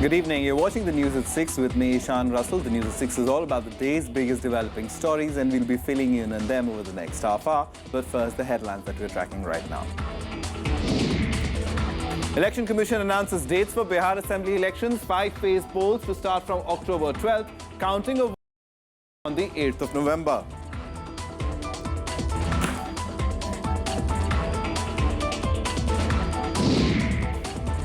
Good evening. You're watching the news at 6 with me, Ishan Russell. The news at 6 is all about the day's biggest developing stories, and we'll be filling you in on them over the next half hour. But first, the headlines that we're tracking right now. Election Commission announces dates for Bihar Assembly elections. 5-phase polls to start from October 12th, counting of on the 8th of November.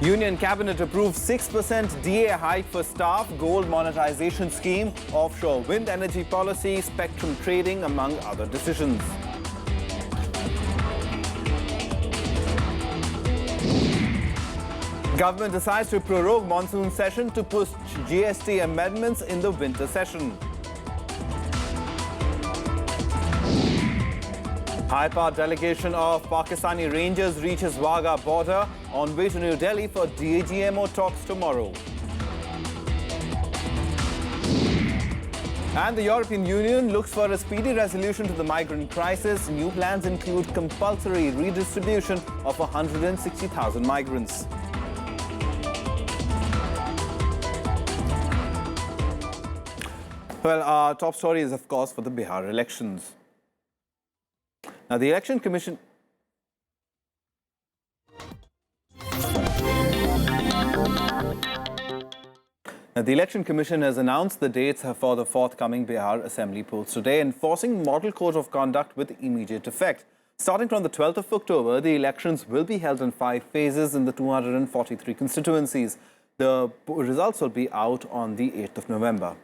Union Cabinet approved 6% DA hike for staff, gold monetization scheme, offshore wind energy policy, spectrum trading, among other decisions. Government decides to prorogue monsoon session to push GST amendments in the winter session. High-powered delegation of Pakistani Rangers reaches Wagah border on way to New Delhi for DAGMO talks tomorrow. And the European Union looks for a speedy resolution to the migrant crisis. New plans include compulsory redistribution of 160,000 migrants. Well, our top story is, of course, for the Bihar elections. Now, the Election Commission... the Election Commission has announced the dates for the forthcoming Bihar Assembly polls today, enforcing Model Code of Conduct with immediate effect. Starting from the 12th of October, the elections will be held in 5 phases in the 243 constituencies. The results will be out on the 8th of November.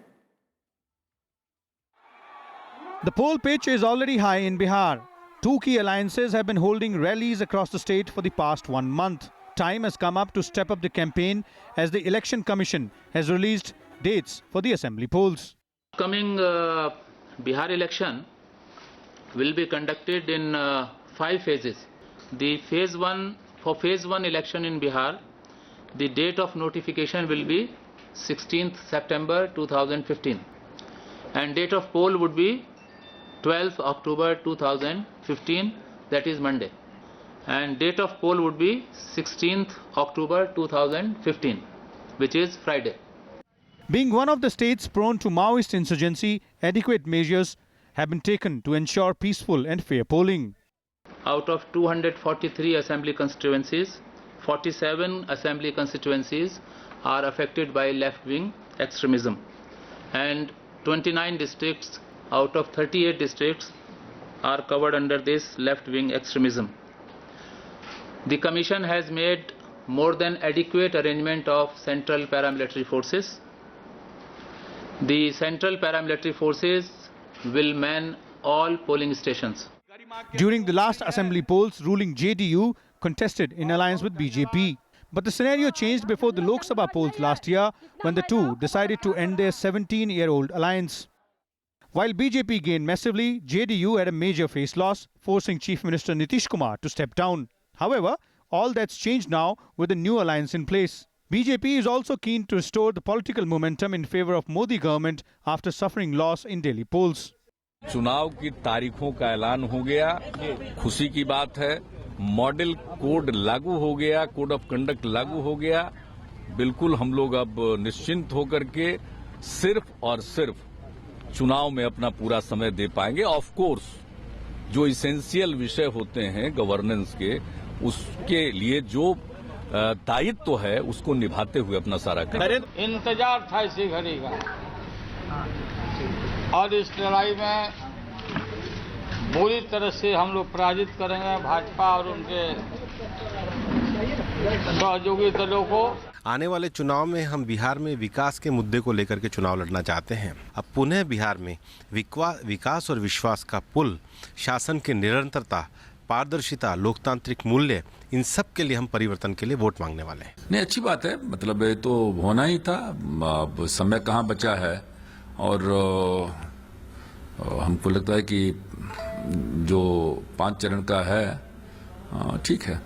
The poll pitch is already high in Bihar. 2 key alliances have been holding rallies across the state for the past 1 month. Time has come up to step up the campaign as the Election Commission has released dates for the assembly polls. Coming Bihar election will be conducted in 5 phases. For phase 1 election in Bihar, the date of notification will be 16th September 2015 and date of poll would be 12th October 2015, that is Monday, and date of poll would be 16th October 2015, which is Friday. Being one of the states prone to Maoist insurgency, adequate measures have been taken to ensure peaceful and fair polling. Out of 243 assembly constituencies, 47 assembly constituencies are affected by left-wing extremism, and 29 districts out of 38 districts are covered under this left-wing extremism. The Commission has made more than adequate arrangement of central paramilitary forces. The central paramilitary forces will man all polling stations. During the last assembly polls, ruling JDU contested in alliance with BJP. But the scenario changed before the Lok Sabha polls last year when the two decided to end their 17-year-old alliance. While BJP gained massively, JDU had a major face loss, forcing Chief Minister Nitish Kumar to step down. However, all that's changed now with a new alliance in place. BJP is also keen to restore the political momentum in favor of Modi government after suffering loss in Delhi polls. चुनाव की तारीखों का ऐलान हो गया, खुशी की बात है। मॉडल कोड लागू हो गया, कोड ऑफ कंडक्ट लागू हो गया। बिल्कुल हम लोग अब निश्चिंत होकर के सिर्फ और सिर्फ चुनाव में अपना पूरा समय दे पाएंगे। ऑफ कोर्स जो इसेंशियल विषय होते हैं गवर्नेंस के, उसके लिए जो दायित्व है उसको निभाते हुए अपना सारा करें। इंतजार था इसी घड़ी का और इस लड़ाई में पूरी तरह से हम लोग पराजित करेंगे भाजपा और उनके सहयोगी दलों को। आने वाले चुनाव में हम बिहार में विकास के मुद्दे को लेकर के चुनाव लड़ना चाहते हैं। अब पुनः बिहार में विकास और विश्वास का पुल, शासन की निरंतरता, पारदर्शिता, लोकतांत्रिक मूल्य, इन सब के लिए हम परिवर्तन के लिए वोट मांगने वाले हैं। नहीं, अच्छी बात है, मतलब ये तो होना ही था। अब समय कहाँ बचा है और हमको लगता है कि जो 5 चरण का है ठीक है।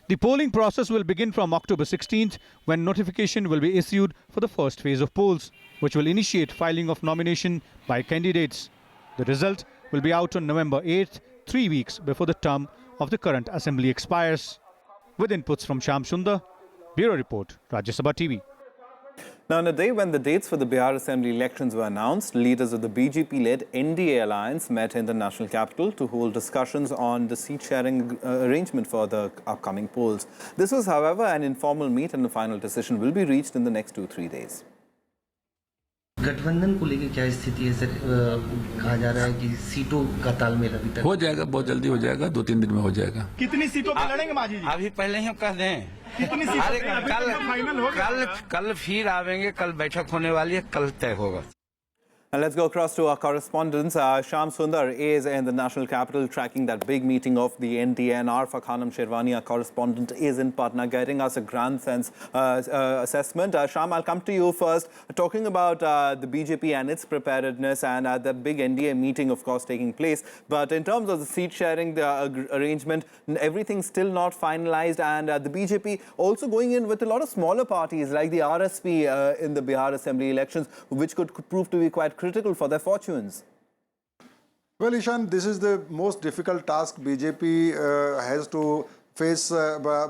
The polling process will begin from October 16th when notification will be issued for the first phase of polls, which will initiate filing of nomination by candidates. The result will be out on November 8th, 3 weeks before the term of the current assembly expires. With inputs from Shyam Sundar, Bureau Report, Rajya Sabha TV. Now, on a day when the dates for the Bihar Assembly elections were announced, leaders of the BJP-led NDA alliance met in the national capital to hold discussions on the seat-sharing arrangement for the upcoming polls. This was, however, an informal meet, and the final decision will be reached in the next 2-3 days. गठबंधन को लेकर क्या स्थिति है sir? कहा जा रहा है कि सीटों का तालमेल अभी तक हो जाएगा, बहुत जल्दी हो जाएगा, 2-3 दिन में हो जाएगा। कितनी सीटों पे लड़ेंगे मांझी जी? अभी पहले ही हम कह दें, कितनी सीटों कल फिर आवेंगे, कल बैठक होने वाली है, कल तय होगा। And let's go across to our correspondents. Sham Sundar is in the national capital tracking that big meeting of the NDA, and Arfa Khanam Sherwani, our correspondent, is in Patna getting us a grand sense assessment. Sham, I'll come to you first. Talking about the BJP and its preparedness and the big NDA meeting, of course, taking place. But in terms of the seat sharing, the arrangement, everything's still not finalized. And the BJP also going in with a lot of smaller parties like the RSP in the Bihar Assembly elections, which could prove to be quite critical for their fortunes. Well, Ishan, this is the most difficult task BJP has to face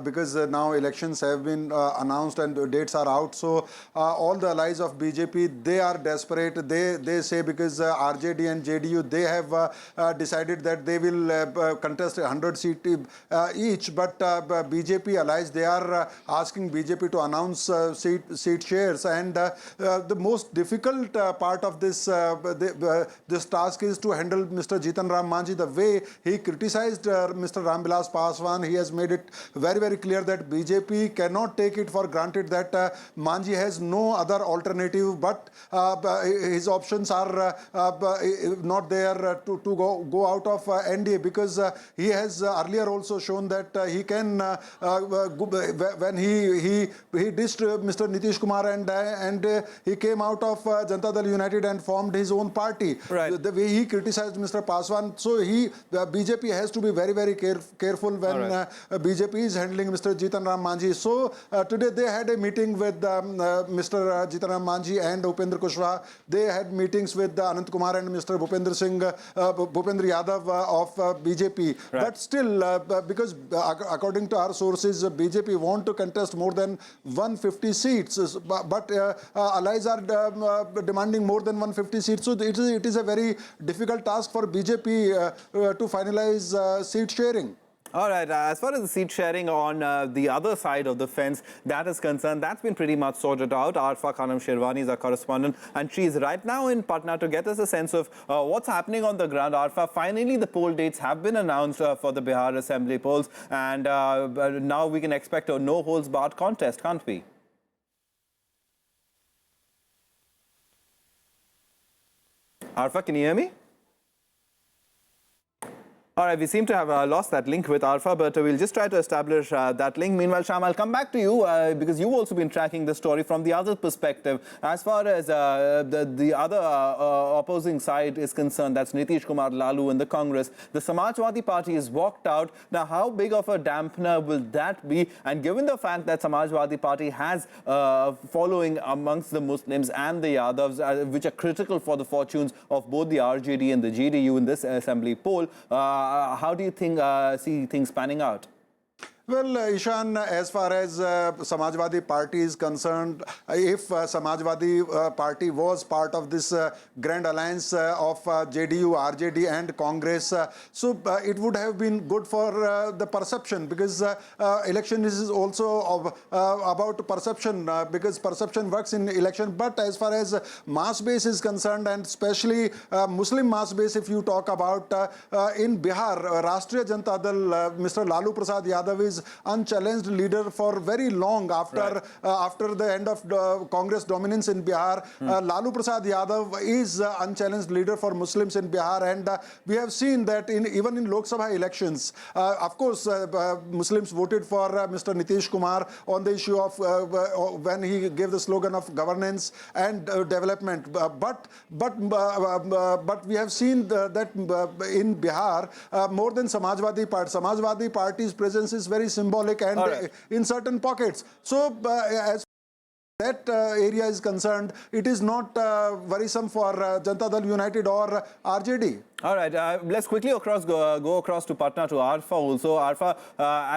because now elections have been announced and the dates are out. So all the allies of BJP, they are desperate. They say because RJD and JDU, they have decided that they will contest 100 seats each. But BJP allies, they are asking BJP to announce seat shares. And the most difficult part of this this task is to handle Mr. Jitan Ram Manjhi. The way he criticized Mr. Ramvilas Paswan, he has made it very, very clear that BJP cannot take it for granted that Manjhi has no other alternative, but his options are not there to go out of NDA, because he has earlier also shown that he can, when he dished Mr. Nitish Kumar and he came out of Janata Dal United and formed his own party. Right. The way he criticized Mr. Paswan, so BJP has to be very, very careful when BJP is handling Mr. Jitan Ram Manjhi. So today they had a meeting with Mr. Jitan Ram Manjhi and Upendra Kushwaha. They had meetings with Anant Kumar and Mr. Bhupendra Yadav of BJP. Right. But still, because according to our sources, BJP want to contest more than 150 seats. But allies are demanding more than 150 seats. So it is a very difficult task for BJP to finalize seat sharing. All right, as far as the seat sharing on the other side of the fence, that is concerned, that's been pretty much sorted out. Arfa Khanam Sherwani is our correspondent, and she's right now in Patna to get us a sense of what's happening on the ground. Arfa, finally the poll dates have been announced for the Bihar Assembly polls, and now we can expect a no-holds-barred contest, can't we? Arfa, can you hear me? All right, we seem to have lost that link with Arfa, but we'll just try to establish that link. Meanwhile, Sham, I'll come back to you because you've also been tracking the story from the other perspective. As far as the other opposing side is concerned, that's Nitish Kumar, Lalu and the Congress, the Samajwadi Party has walked out. Now, how big of a dampener will that be? And given the fact that Samajwadi Party has following amongst the Muslims and the Yadavs, which are critical for the fortunes of both the RJD and the JDU in this assembly poll, how do you see things panning out? Well, Ishan, as far as Samajwadi Party is concerned, if Samajwadi Party was part of this grand alliance of JDU, RJD and Congress, so it would have been good for the perception, because election is also about perception, because perception works in election. But as far as mass base is concerned, and especially Muslim mass base, if you talk about in Bihar, Rashtriya Janata Dal, Mr. Lalu Prasad Yadav is unchallenged leader for very long after after the end of Congress dominance in Bihar. Lalu Prasad Yadav is unchallenged leader for Muslims in Bihar, and we have seen that even in Lok Sabha elections, of course, Muslims voted for Mr. Nitish Kumar on the issue of when he gave the slogan of governance and development. But we have seen that in Bihar, more than Samajwadi Party's presence is very symbolic and in certain pockets. So as that area is concerned, it is not worrisome for Janata Dal United or RJD. All right, let's quickly go across to Patna to Arfa also. Arfa,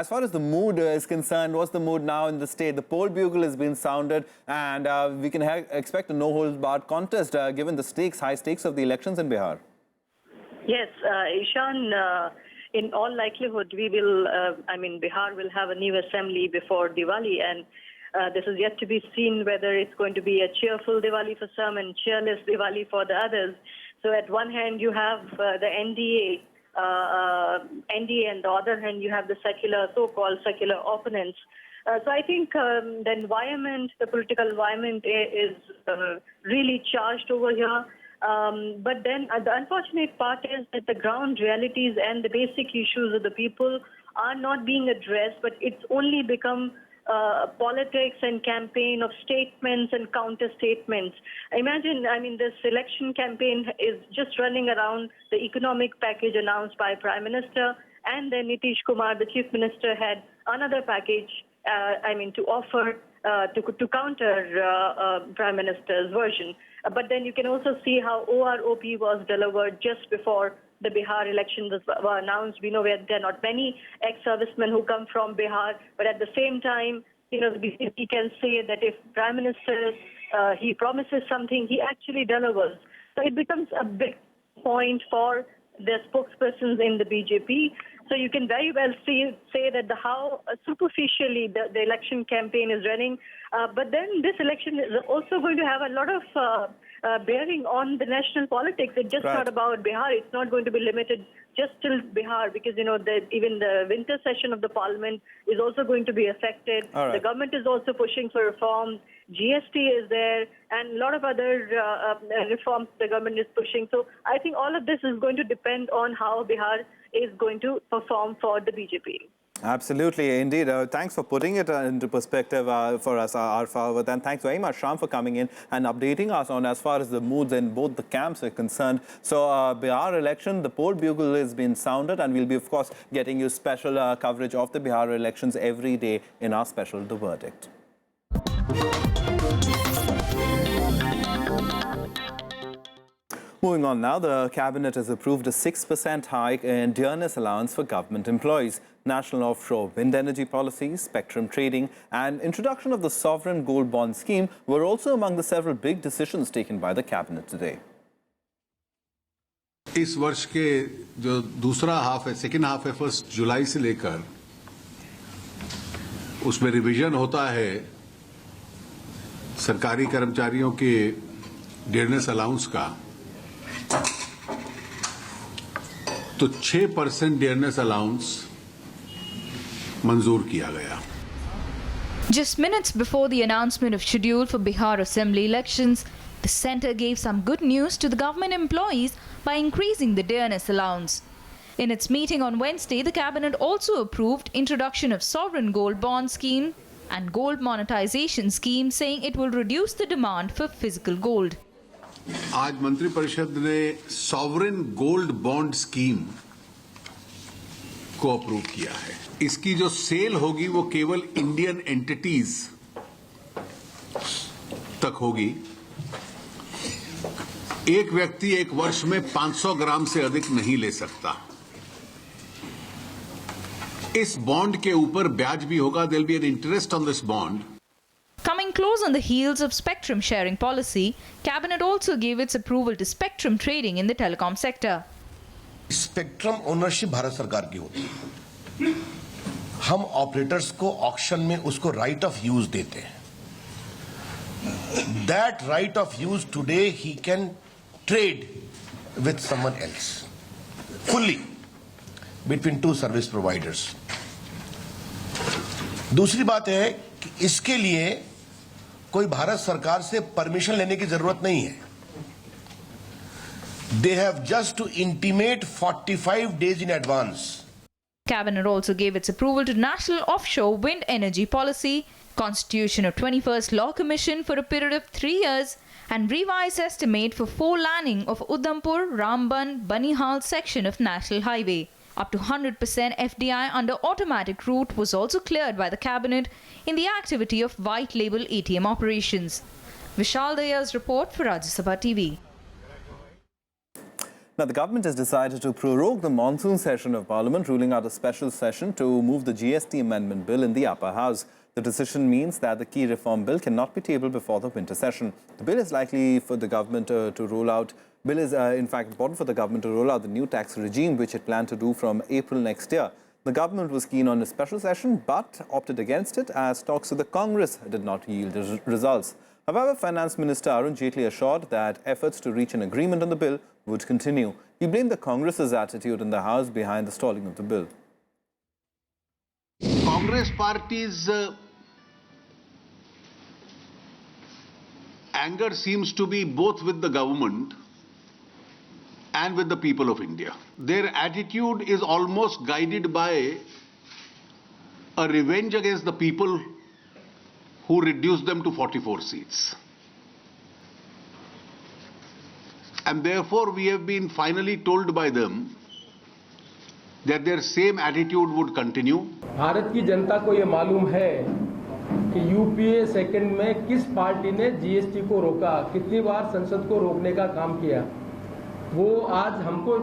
as far as the mood is concerned, what's the mood now in the state? The poll bugle has been sounded, and we can expect a no-holds-barred contest given the high stakes of the elections in Bihar. Yes, Ishan, in all likelihood, we will, Bihar will have a new assembly before Diwali, and this is yet to be seen whether it's going to be a cheerful Diwali for some and cheerless Diwali for the others. So at one hand, you have the NDA, and the other hand, you have the so-called secular opponents. So I think the political environment is really charged over here. But then the unfortunate part is that the ground realities and the basic issues of the people are not being addressed, but it's only become politics and campaign of statements and counter statements. Imagine, this election campaign is just running around the economic package announced by Prime Minister, and then Nitish Kumar, the Chief Minister, had another package, to offer to counter Prime Minister's version. But then you can also see how OROP was delivered just before the Bihar elections were announced. We know there are not many ex-servicemen who come from Bihar, but at the same time, the BJP can say that if Prime Minister, he promises something, he actually delivers. So it becomes a big point for the spokespersons in the BJP. So you can very well say that how superficially the election campaign is running. But then this election is also going to have a lot of bearing on the national politics. It's just not about Bihar. It's not going to be limited just till Bihar, because even the winter session of the parliament is also going to be affected. Right. The government is also pushing for reforms. GST is there, and a lot of other reforms the government is pushing. So I think all of this is going to depend on how Bihar is going to perform for the BJP. Absolutely, indeed. Thanks for putting it into perspective for us, Arfa. And thanks very much, Sham, for coming in and updating us on as far as the moods in both the camps are concerned. So, Bihar election, the poll bugle has been sounded, and we'll be, of course, getting you special coverage of the Bihar elections every day in our special The Verdict. Moving on now, the Cabinet has approved a 6% hike in dearness allowance for government employees. National offshore wind energy policy, spectrum trading and introduction of the sovereign gold bond scheme were also among the several big decisions taken by the Cabinet today. इस वर्ष के जो दूसरा half है, second half है, 1 जुलाई से लेकर उसमें रिवीजन होता है सरकारी कर्मचारियों के डियरनेस अलाउंस का, तो 6% डियरनेस अलाउंस मंजूर किया गया. Just minutes before the announcement of schedule for Bihar Assembly elections, the centre gave some good news to the government employees by increasing the dearness allowance. In its meeting on Wednesday, the Cabinet also approved introduction of sovereign gold bond scheme and gold monetization scheme, saying it will reduce the demand for physical gold. आज मंत्रिपरिषद ने sovereign gold bond scheme को approve किया है. इसकी जो cell होगी वो केवल इंडियन एंटिटीज तक होगी. एक व्यक्ति एक वर्ष में 500 ग्राम से अधिक नहीं ले सकता. इस बॉन्ड के ऊपर ब्याज भी होगा. There will be an interest on this bond. Coming close on the heels of spectrum sharing policy, Cabinet also gave its approval to spectrum trading in the telecom sector. Spectrum ownership Bharat सरकार की होती है. हम operators को auction में उसको right of use देते हैं. That right of use today he can trade with someone else fully between two service providers. दूसरी बात है कि इसके लिए कोई भारत सरकार से परमिशन लेने की जरूरत नहीं है. They have just to intimate 45 days in advance. Cabinet also gave its approval to National Offshore Wind Energy Policy, constitution of 21st Law Commission for a period of 3 years, and revised estimate for 4 laning of Udhampur, Ramban, Banihal section of National Highway. Up to 100% FDI under automatic route was also cleared by the cabinet in the activity of white label ATM operations. Vishal Daya's report for Rajya Sabha TV. Now, the government has decided to prorogue the monsoon session of Parliament, ruling out a special session to move the GST amendment bill in the upper house. The decision means that the key reform bill cannot be tabled before the winter session. The bill is likely for the government to roll out. Bill is, in fact, important for the government to roll out the new tax regime, which it planned to do from April next year. The government was keen on a special session, but opted against it as talks with the Congress did not yield results. However, Finance Minister Arun Jaitley assured that efforts to reach an agreement on the bill would continue. He blamed the Congress's attitude in the House behind the stalling of the bill. Congress party's anger seems to be both with the government and with the people of India. Their attitude is almost guided by a revenge against the people who reduced them to 44 seats. And therefore we have been finally told by them that their same attitude would continue. Bharat की जनता को ये मालूम है कि UPA second में किस party ने GST को रोका, कितनी बार संसद को रोकने का काम किया। वो आज हमको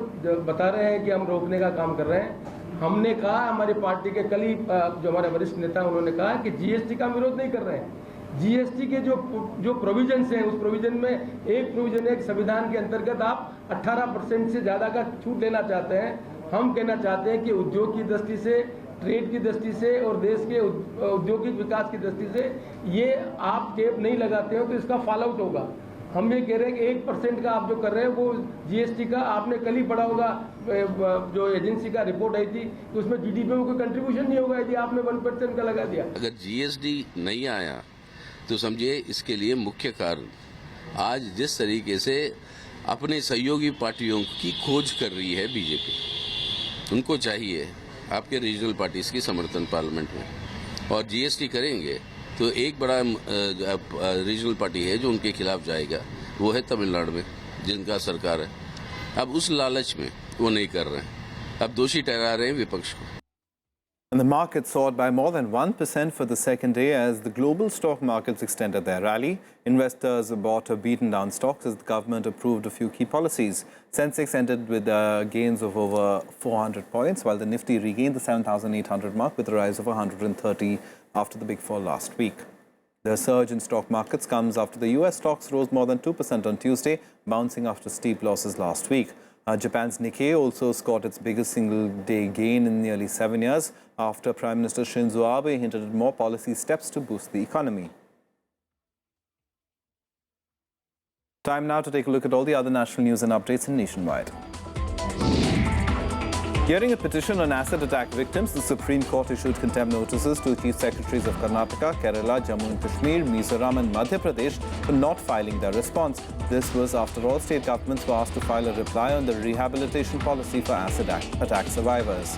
बता रहे हैं कि हम रोकने का काम कर रहे हैं। हमने कहा, हमारी पार्टी के कल ही जो हमारे वरिष्ठ नेता उन्होंने कहा कि जीएसटी का विरोध नहीं कर रहे हैं। जीएसटी के जो प्रोविजंस हैं, उस प्रोविजन में एक प्रोविजन है, संविधान के अंतर्गत आप 18% से ज़्यादा का छूट लेना चाहते हैं। हम कहना चाहते हैं कि उद्योग की दृष्टि से, ट्रेड की दृष्टि से और देश के औद्योगिक विकास की दृष्टि से ये आप कैप नहीं लगाते हो तो इसका फॉल आउट होगा। हम ये कह रहे हैं कि 1% का आप जो कर रहे हैं वो जीएसटी का, आपने कल ही पढ़ा होगा जो एजेंसी का रिपोर्ट आई थी, उसमें जीडीपी में कोई कंट्रीब्यूशन नहीं होगा यदि आपने 1% का लगा दिया। अगर जीएसटी नहीं आया तो समझिए इसके लिए मुख्य कारण आज जिस तरीके से अपने सहयोगी पार्टियों की खोज कर रही है बीजेपी, उनको चाहिए आपके रीजनल पार्टीज की समर्थन पार्लियामेंट में, और जीएसटी करेंगे तो एक बड़ा रीजनल पार्टी है जो उनके खिलाफ जाएगा, वो है तमिलनाडु में जिनका सरकार है। अब उस लालच में वो नहीं कर रहे हैं, अब दोषी ठहरा रहे हैं विपक्ष को। And the market soared by more than 1% for the second day as the global stock markets extended their rally. Investors bought beaten down stocks as the government approved a few key policies. Sensex ended with gains of over 400 points, while the Nifty regained the 7,800 mark with a rise of 130 after the big fall last week. The surge in stock markets comes after the US stocks rose more than 2% on Tuesday, bouncing after steep losses last week. Japan's Nikkei also scored its biggest single-day gain in nearly 7 years after Prime Minister Shinzo Abe hinted at more policy steps to boost the economy. Time now to take a look at all the other national news and updates in Nationwide. Hearing a petition on acid attack victims, the Supreme Court issued contempt notices to Chief Secretaries of Karnataka, Kerala, Jammu and Kashmir, Mizoram and Madhya Pradesh for not filing their response. This was after all state governments were asked to file a reply on the rehabilitation policy for acid attack survivors.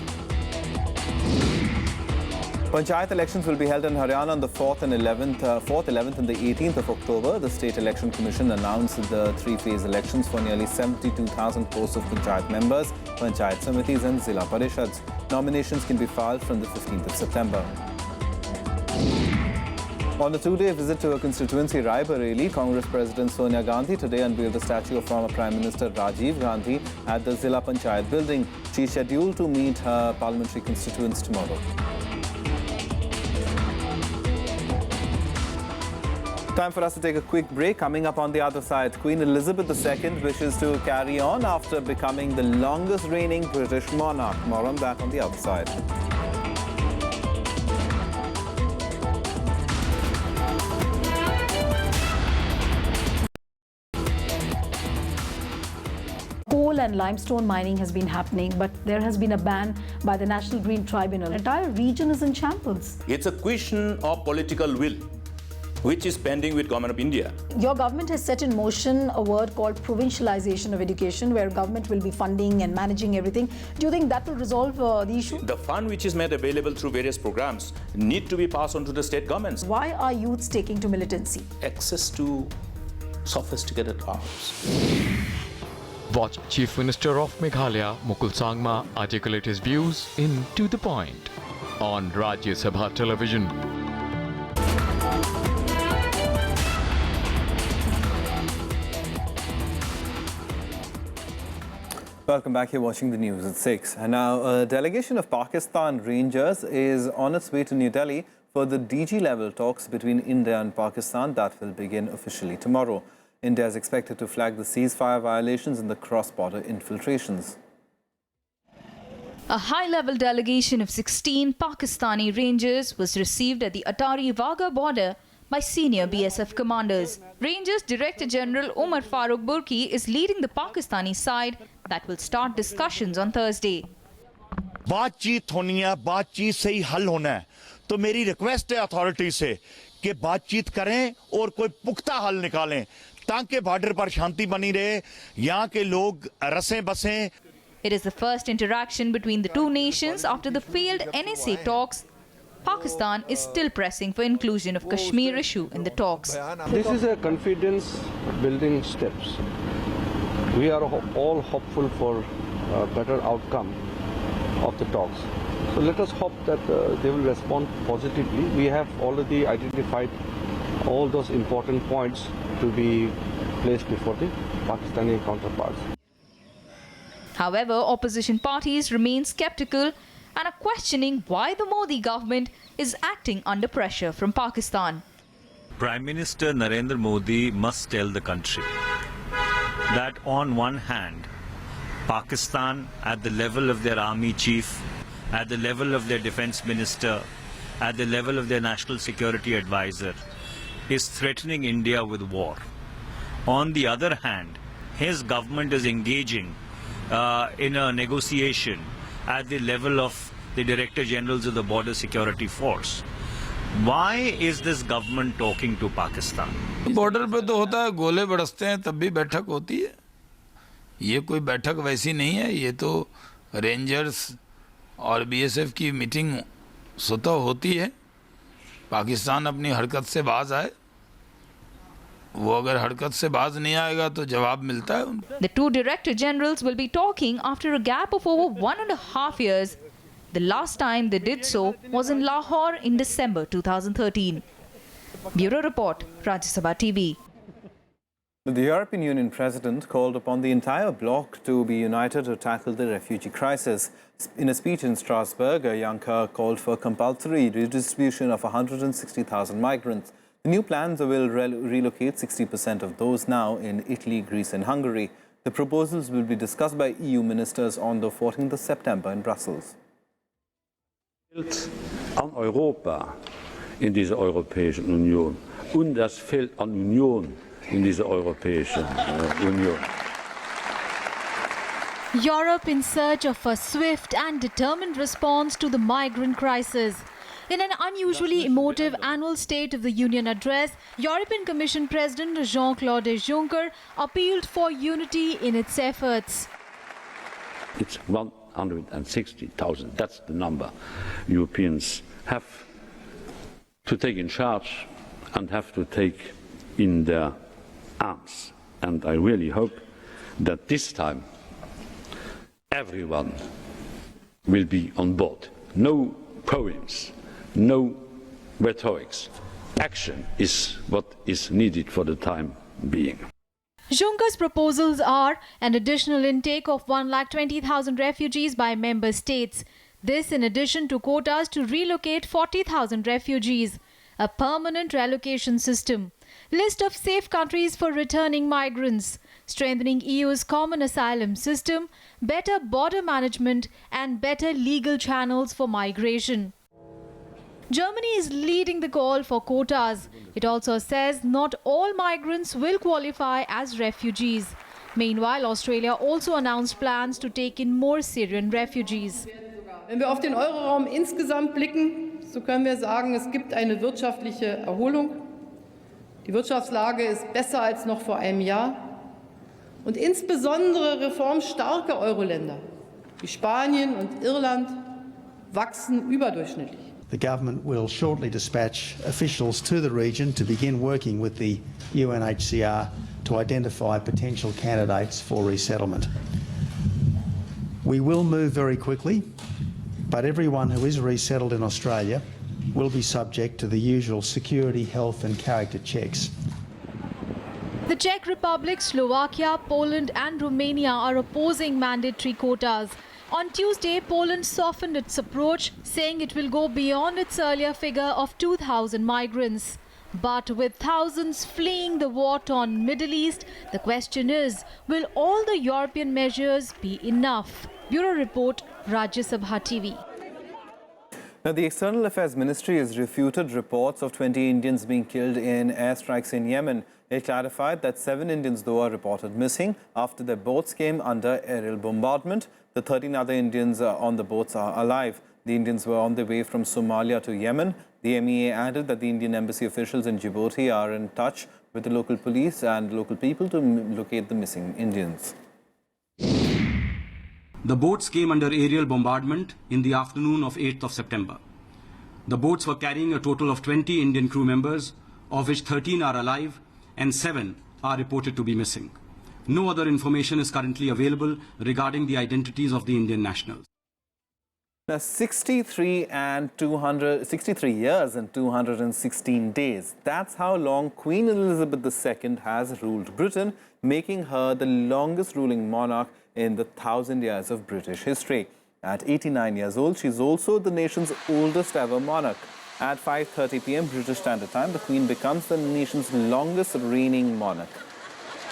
Panchayat elections will be held in Haryana on the 4th, 11th and the 18th of October. The State Election Commission announced the three-phase elections for nearly 72,000 posts of Panchayat members, Panchayat Samitis and Zilla Parishads. Nominations can be filed from the 15th of September. On a two-day visit to her constituency, Rai Bareli, Congress President Sonia Gandhi today unveiled a statue of former Prime Minister Rajiv Gandhi at the Zilla Panchayat building. She is scheduled to meet her parliamentary constituents tomorrow. Time for us to take a quick break. Coming up on the other side, Queen Elizabeth II wishes to carry on after becoming the longest reigning British monarch. More on that on the other side. Coal and limestone mining has been happening, but there has been a ban by the National Green Tribunal. The entire region is in shambles. It's a question of political will, which is pending with Government of India. Your government has set in motion a word called provincialization of education, where government will be funding and managing everything. Do you think that will resolve the issue? The fund which is made available through various programs need to be passed on to the state governments. Why are youths taking to militancy? Access to sophisticated arms. Watch Chief Minister of Meghalaya, Mukul Sangma, articulate his views in To the Point on Rajya Sabha television. Welcome back. You're watching the news at 6. And now, a delegation of Pakistan Rangers is on its way to New Delhi for the DG-level talks between India and Pakistan that will begin officially tomorrow. India is expected to flag the ceasefire violations and the cross-border infiltrations. A high-level delegation of 16 Pakistani Rangers was received at the Atari-Wagah border by senior BSF commanders. Rangers Director General Umar Farooq Burki is leading the Pakistani side that will start discussions on Thursday. बातचीत होनी है, बातचीत से ही हल होना है। तो मेरी रिक्वेस्ट है अथॉरिटी से कि बातचीत करें और कोई पुख्ता हल निकालें ताकि बॉर्डर पर शांति बनी रहे, यहाँ के लोग रसें बसें। It is the first interaction between the two nations after the failed NSA talks. Pakistan is still pressing for inclusion of Kashmir issue in the talks. This is a confidence-building steps. We are all hopeful for a better outcome of the talks. So let us hope that they will respond positively. We have already identified all those important points to be placed before the Pakistani counterparts. However, opposition parties remain skeptical and are questioning why the Modi government is acting under pressure from Pakistan. Prime Minister Narendra Modi must tell the country that on one hand, Pakistan at the level of their army chief, at the level of their defense minister, at the level of their national security advisor, is threatening India with war. On the other hand, his government is engaging in a negotiation at the level of the Director Generals of the Border Security Force. Why is this government talking to Pakistan? Border पे तो होता है, गोले बरसते हैं, तब भी बैठक होती है। ये कोई बैठक वैसी नहीं है, ये तो रेंजर्स और बीएसएफ की मीटिंग स्वतः होती है। पाकिस्तान अपनी हरकत से बाज आए, वो अगर हरकत से बाज नहीं आएगा तो जवाब मिलता है उनको। The two Director Generals will be talking after a gap of over 1.5 years. The last time they did so was in Lahore in December 2013. Bureau Report, Rajya Sabha TV. The European Union President called upon the entire bloc to be united to tackle the refugee crisis. In a speech in Strasbourg, Juncker called for compulsory redistribution of 160,000 migrants. The new plans will relocate 60% of those now in Italy, Greece and Hungary. The proposals will be discussed by EU ministers on the 14th of September in Brussels. An Europa in dieser Europäischen Union und das fehlt an Union in dieser Europäischen Union. Europe in search of a swift and determined response to the migrant crisis. In an unusually emotive annual State of the Union address, European Commission President Jean-Claude Juncker appealed for unity in its efforts. It's 160,000, that's the number Europeans have to take in charge and have to take in their arms. And I really hope that this time everyone will be on board. No poems, no rhetorics. Action is what is needed for the time being. Juncker's proposals are an additional intake of 120,000 refugees by member states. This in addition to quotas to relocate 40,000 refugees, a permanent relocation system, list of safe countries for returning migrants, strengthening EU's common asylum system, better border management and better legal channels for migration. Germany is leading the call for quotas. It also says not all migrants will qualify as refugees. Meanwhile, Australia also announced plans to take in more Syrian refugees. Wenn wir auf den Euroraum insgesamt blicken, so können wir sagen, es gibt eine wirtschaftliche Erholung. Die Wirtschaftslage ist besser als noch vor einem Jahr. Und insbesondere reformstarke Euro-Länder wie Spanien und Irland wachsen überdurchschnittlich. The government will shortly dispatch officials to the region to begin working with the UNHCR to identify potential candidates for resettlement. We will move very quickly, but everyone who is resettled in Australia will be subject to the usual security, health and character checks. The Czech Republic, Slovakia, Poland and Romania are opposing mandatory quotas. On Tuesday, Poland softened its approach, saying it will go beyond its earlier figure of 2,000 migrants. But with thousands fleeing the war-torn Middle East, the question is, will all the European measures be enough? Bureau Report, Rajya Sabha TV. Now, the External Affairs Ministry has refuted reports of 20 Indians being killed in airstrikes in Yemen. It clarified that 7 Indians, though, are reported missing after their boats came under aerial bombardment. The 13 other Indians on the boats are alive. The Indians were on their way from Somalia to Yemen. The MEA added that the Indian embassy officials in Djibouti are in touch with the local police and local people to locate the missing Indians. The boats came under aerial bombardment in the afternoon of 8th of September. The boats were carrying a total of 20 Indian crew members, of which 13 are alive and 7 are reported to be missing. No other information is currently available regarding the identities of the Indian nationals. Now, 63 years and 216 days. That's how long Queen Elizabeth II has ruled Britain, making her the longest ruling monarch in the 1,000 years of British history. At 89 years old, she's also the nation's oldest ever monarch. At 5:30 p.m. British Standard Time, the Queen becomes the nation's longest reigning monarch,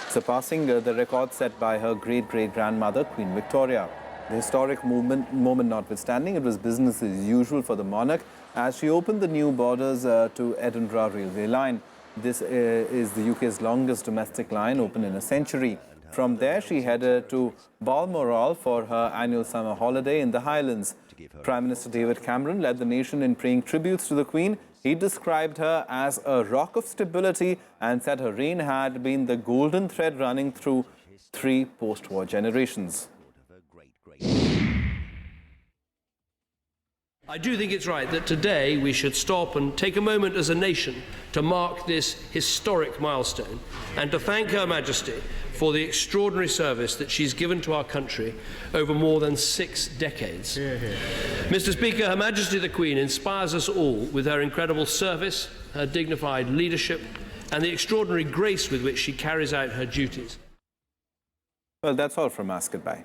surpassing the record set by her great-great-grandmother, Queen Victoria. The historic moment notwithstanding, it was business as usual for the monarch as she opened the new borders to Edinburgh railway line. This is the UK's longest domestic line, open in a century. From there, she headed to Balmoral for her annual summer holiday in the Highlands. Prime Minister David Cameron led the nation in paying tributes to the Queen. He described her as a rock of stability and said her reign had been the golden thread running through 3 post-war generations. I do think it's right that today we should stop and take a moment as a nation to mark this historic milestone and to thank Her Majesty for the extraordinary service that she's given to our country over more than 6 decades. Mr. Speaker, Her Majesty the Queen inspires us all with her incredible service, her dignified leadership and the extraordinary grace with which she carries out her duties. Well, that's all from us. Goodbye.